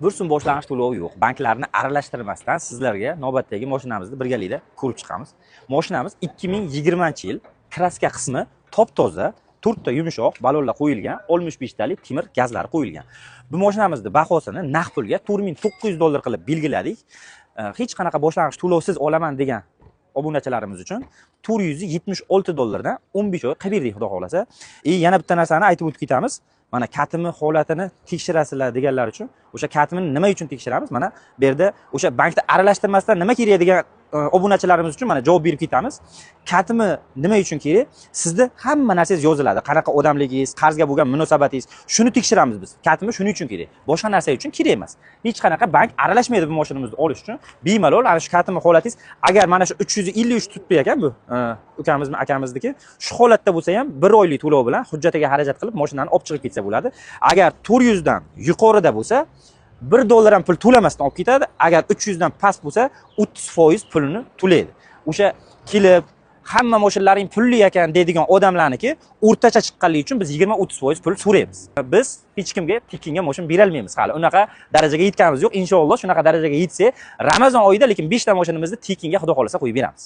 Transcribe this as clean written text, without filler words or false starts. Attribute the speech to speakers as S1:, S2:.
S1: bir so'm boshlang'ich to'lovi yo'q. Banklarni aralashtirmasdan sizlarga navbatdagi mashinamizni birgalikda ko'rib chiqamiz. Mashinamiz 2020-yil kraska qismi top-toza, 4 ta yumshoq balonlar qo'yilgan, 65 talik temir gazlari qo'yilgan. Bu mashinamizni bahosini naqd pulga $4900 qilib belgiladik. Hech qanaqa boshlang'ich to'lovsiz olaman degan obunachilarimiz uchun $476 dan 15 oy qilib berdik, xudo xolasa. Yana bitta narsani aytib o'tib ketamiz. Mana katimi holatini tekshirasizlar deganlar uchun, o'sha katimini nima uchun tekshiramiz? Mana bu yerda o'sha bankda aralashtirmasdan nima kerak degan obunachilarimiz uchun mana javob berib ketamiz. Katimi nima uchun kerak? Sizda hamma narsangiz yoziladi. Qanaqa odamligingiz, qarzga bo'lgan munosabatingiz, shuni tekshiramiz biz. Katimi shuning uchun kerak. Boshqa narsa uchun kerak emas. Hech qanaqa bank aralashmaydi bu mashinamizni olish uchun. Bemalol ana shu katimi holatingiz, agar mana shu 353 tutib ekan bu akamizniki, shu holatda bo'lsa ham 1 oylik to'lov bilan hujjatiga xarajat qilib mashinani olib chiqib ketsa bo'ladi. Agar 400 dan yuqorida bo'lsa, $1 ham pul to'lamasdan olib ketadi. Agar 300 dan past bo'lsa, 30% pulni to'laydi. O'sha kelib hamma mashinalarning pulli ekan deydigan odamlarniki o'rtacha chiqqanligi uchun biz 20-30% pul so'raymiz. Biz hech kimga tekinga mashina bera olmaymiz hali. Unaqa darajaga yetganimiz yo'q. Inshaalloh shunaqa darajaga yetsak, Ramazon oyida lekin 5 ta mashinamizni tekinga xudo xolasa qo'yib beramiz.